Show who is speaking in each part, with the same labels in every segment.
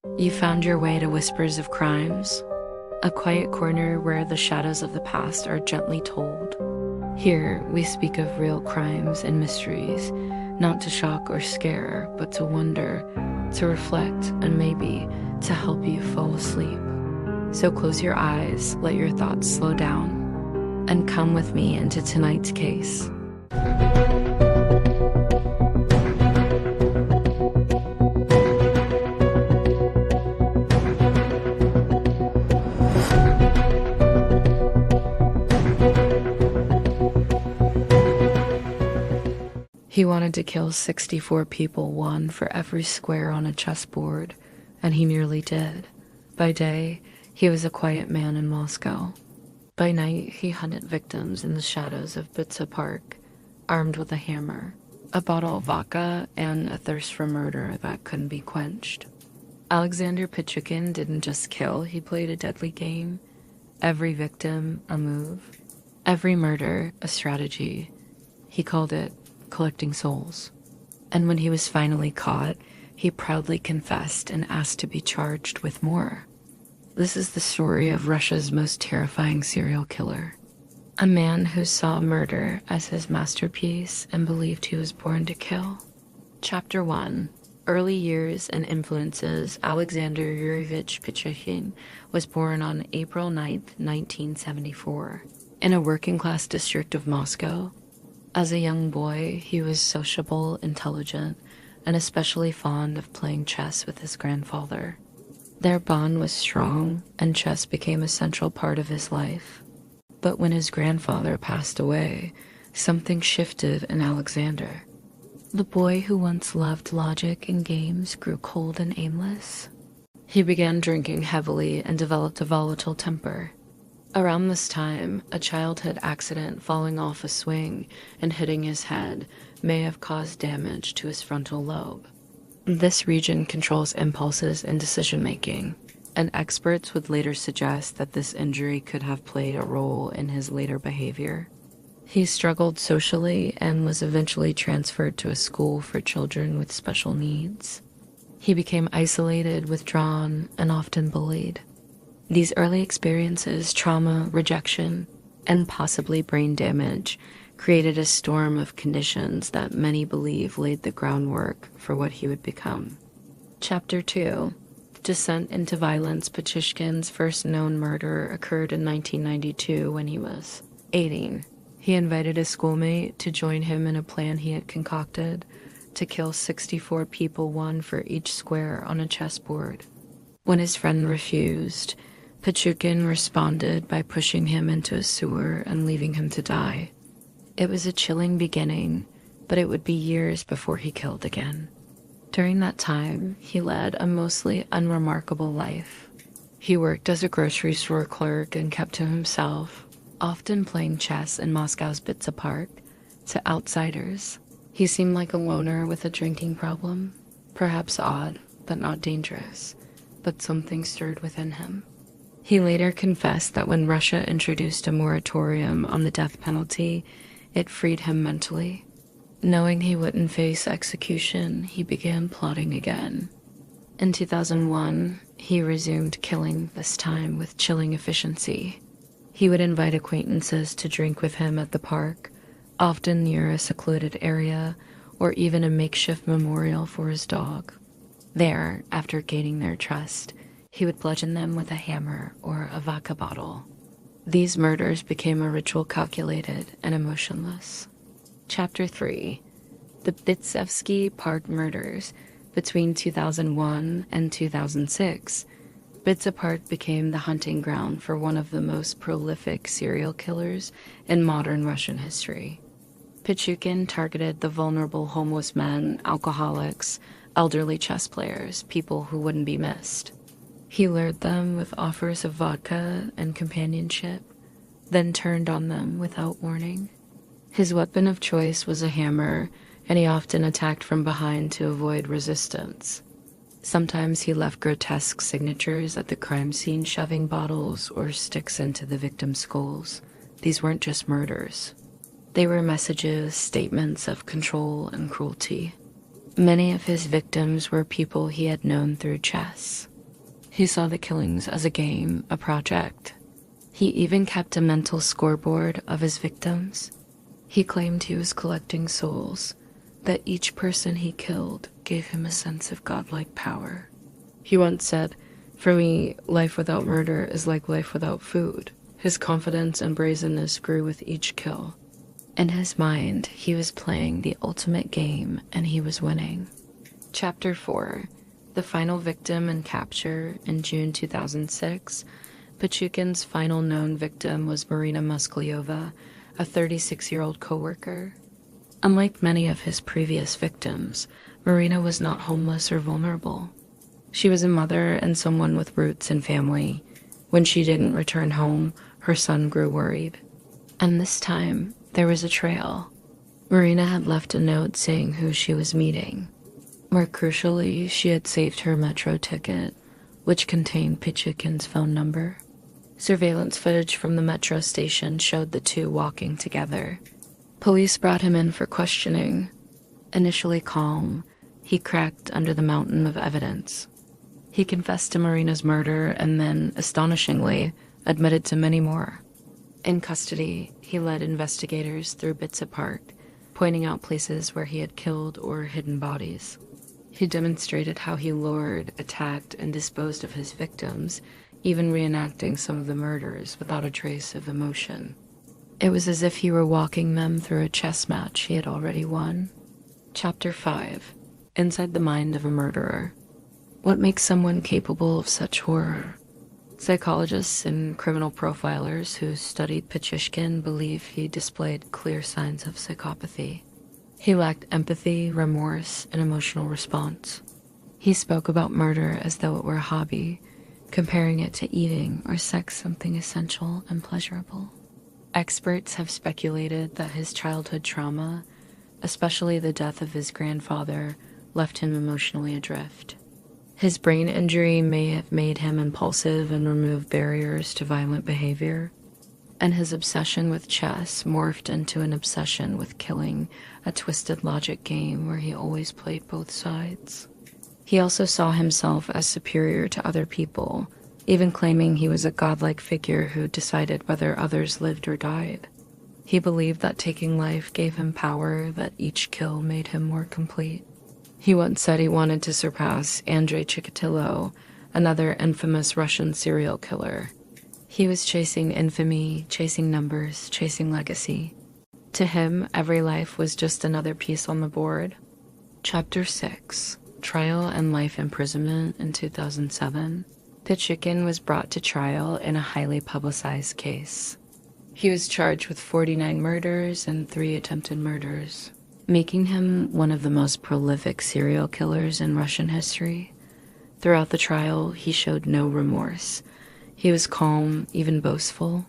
Speaker 1: You found your way to Whispers of Crimes, a quiet corner where the shadows of the past are gently told. Here, we speak of real crimes and mysteries, not to shock or scare, but to wonder, to reflect, and maybe to help you fall asleep. So close your eyes, let your thoughts slow down, and come with me into tonight's case. He wanted to kill 64 people, one for every square on a chessboard, and he nearly did. By day, he was a quiet man in Moscow. By night, he hunted victims in the shadows of Bitsa Park, armed with a hammer, a bottle of vodka, and a thirst for murder that couldn't be quenched. Alexander Pichushkin didn't just kill, he played a deadly game. Every victim, a move. Every murder, a strategy. He called it collecting souls. And when he was finally caught, he proudly confessed and asked to be charged with more. This is the story of Russia's most terrifying serial killer. A man who saw murder as his masterpiece and believed he was born to kill. Chapter 1. Early years and influences. Alexander Yurievich Pichushkin was born on April 9, 1974, in a working-class district of Moscow. As a young boy, he was sociable, intelligent, and especially fond of playing chess with his grandfather. Their bond was strong, and chess became a central part of his life. But when his grandfather passed away, something shifted in Alexander. The boy who once loved logic and games grew cold and aimless. He began drinking heavily and developed a volatile temper. Around this time, a childhood accident falling off a swing and hitting his head may have caused damage to his frontal lobe. This region controls impulses and decision-making, and experts would later suggest that this injury could have played a role in his later behavior. He struggled socially and was eventually transferred to a school for children with special needs. He became isolated, withdrawn, and often bullied. These early experiences, trauma, rejection, and possibly brain damage, created a storm of conditions that many believe laid the groundwork for what he would become. Chapter 2. Descent into violence. Pichushkin's first known murder occurred in 1992 when he was 18. He invited a schoolmate to join him in a plan he had concocted to kill 64 people, one for each square on a chessboard. When his friend refused, Pichushkin responded by pushing him into a sewer and leaving him to die. It was a chilling beginning, but it would be years before he killed again. During that time, he led a mostly unremarkable life. He worked as a grocery store clerk and kept to himself, often playing chess in Moscow's Bitsa Park. To outsiders, he seemed like a loner with a drinking problem. Perhaps odd, but not dangerous, but something stirred within him. He later confessed that when Russia introduced a moratorium on the death penalty, it freed him mentally. Knowing he wouldn't face execution, he began plotting again. In 2001, he resumed killing, this time with chilling efficiency. He would invite acquaintances to drink with him at the park, often near a secluded area, or even a makeshift memorial for his dog. There, after gaining their trust, he would bludgeon them with a hammer or a vodka bottle. These murders became a ritual calculated and emotionless. Chapter 3. The Bitsa Park murders. Between 2001 and 2006, Bitsa Park became the hunting ground for one of the most prolific serial killers in modern Russian history. Pichushkin targeted the vulnerable homeless men, alcoholics, elderly chess players, people who wouldn't be missed. He lured them with offers of vodka and companionship, then turned on them without warning. His weapon of choice was a hammer, and he often attacked from behind to avoid resistance. Sometimes he left grotesque signatures at the crime scene, shoving bottles or sticks into the victims' skulls. These weren't just murders. They were messages, statements of control and cruelty. Many of his victims were people he had known through chess. He saw the killings as a game, a project. He even kept a mental scoreboard of his victims. He claimed he was collecting souls, that each person he killed gave him a sense of godlike power. He once said, "For me, life without murder is like life without food." His confidence and brazenness grew with each kill. In his mind, he was playing the ultimate game, and he was winning. Chapter 4. The final victim and capture. In June 2006, Pichushkin's final known victim was Marina Mosklyova, a 36-year-old co-worker. Unlike many of his previous victims, Marina was not homeless or vulnerable. She was a mother and someone with roots and family. When she didn't return home, her son grew worried. And this time, there was a trail. Marina had left a note saying who she was meeting. More crucially, she had saved her metro ticket, which contained Pichushkin's phone number. Surveillance footage from the metro station showed the two walking together. Police brought him in for questioning. Initially calm, he cracked under the mountain of evidence. He confessed to Marina's murder and then, astonishingly, admitted to many more. In custody, he led investigators through Bitsa Park, pointing out places where he had killed or hidden bodies. He demonstrated how he lured, attacked, and disposed of his victims, even reenacting some of the murders without a trace of emotion. It was as if he were walking them through a chess match he had already won. Chapter 5. Inside the mind of a murderer. What makes someone capable of such horror? Psychologists and criminal profilers who studied Pichushkin believe he displayed clear signs of psychopathy. He lacked empathy, remorse, and emotional response. He spoke about murder as though it were a hobby, comparing it to eating or sex, something essential and pleasurable. Experts have speculated that his childhood trauma, especially the death of his grandfather, left him emotionally adrift. His brain injury may have made him impulsive and removed barriers to violent behavior, and his obsession with chess morphed into an obsession with killing, a twisted logic game where he always played both sides. He also saw himself as superior to other people, even claiming he was a godlike figure who decided whether others lived or died. He believed that taking life gave him power, that each kill made him more complete. He once said he wanted to surpass Andrei Chikatilo, another infamous Russian serial killer. He was chasing infamy, chasing numbers, chasing legacy. To him, every life was just another piece on the board. Chapter 6. Trial and life imprisonment. In 2007, Pichushkin was brought to trial in a highly publicized case. He was charged with 49 murders and 3 attempted murders, making him one of the most prolific serial killers in Russian history. Throughout the trial, he showed no remorse. He was calm, even boastful.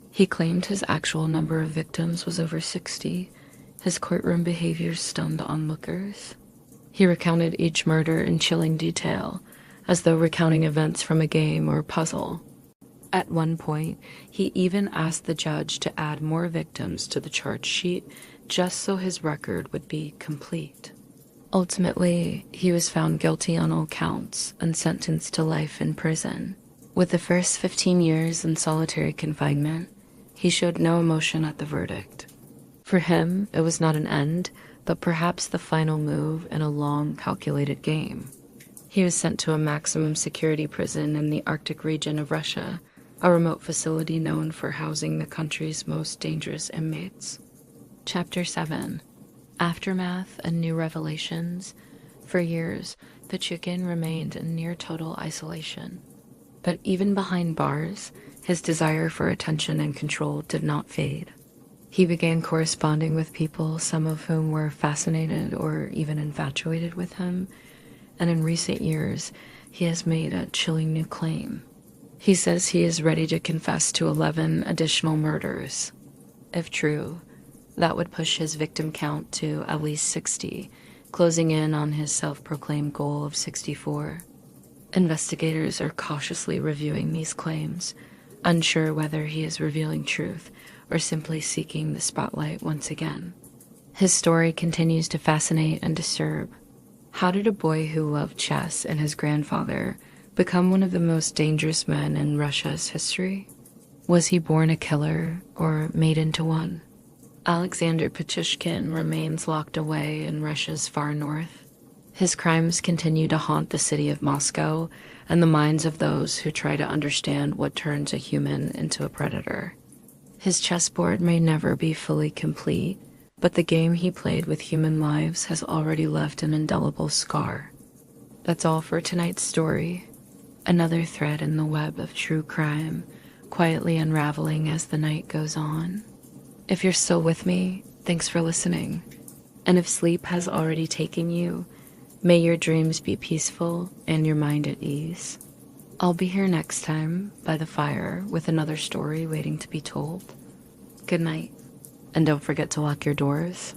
Speaker 1: He claimed his actual number of victims was over 60. His courtroom behavior stunned onlookers. He recounted each murder in chilling detail, as though recounting events from a game or puzzle. At one point, he even asked the judge to add more victims to the charge sheet just so his record would be complete. Ultimately, he was found guilty on all counts and sentenced to life in prison. With the first 15 years in solitary confinement, he showed no emotion at the verdict. For him, it was not an end, but perhaps the final move in a long, calculated game. He was sent to a maximum security prison in the Arctic region of Russia, a remote facility known for housing the country's most dangerous inmates. Chapter 7. Aftermath and New Revelations. For years, Pichushkin remained in near-total isolation. But even behind bars, his desire for attention and control did not fade. He began corresponding with people, some of whom were fascinated or even infatuated with him, and in recent years, he has made a chilling new claim. He says he is ready to confess to 11 additional murders. If true, that would push his victim count to at least 60, closing in on his self-proclaimed goal of 64. Investigators are cautiously reviewing these claims, unsure whether he is revealing truth or simply seeking the spotlight once again. His story continues to fascinate and disturb. How did a boy who loved chess and his grandfather become one of the most dangerous men in Russia's history? Was he born a killer or made into one? Alexander Pichushkin remains locked away in Russia's far north. His crimes continue to haunt the city of Moscow and the minds of those who try to understand what turns a human into a predator. His chessboard may never be fully complete, but the game he played with human lives has already left an indelible scar. That's all for tonight's story. Another thread in the web of true crime, quietly unraveling as the night goes on. If you're still with me, thanks for listening. And if sleep has already taken you, may your dreams be peaceful and your mind at ease. I'll be here next time by the fire with another story waiting to be told. Good night, and don't forget to lock your doors.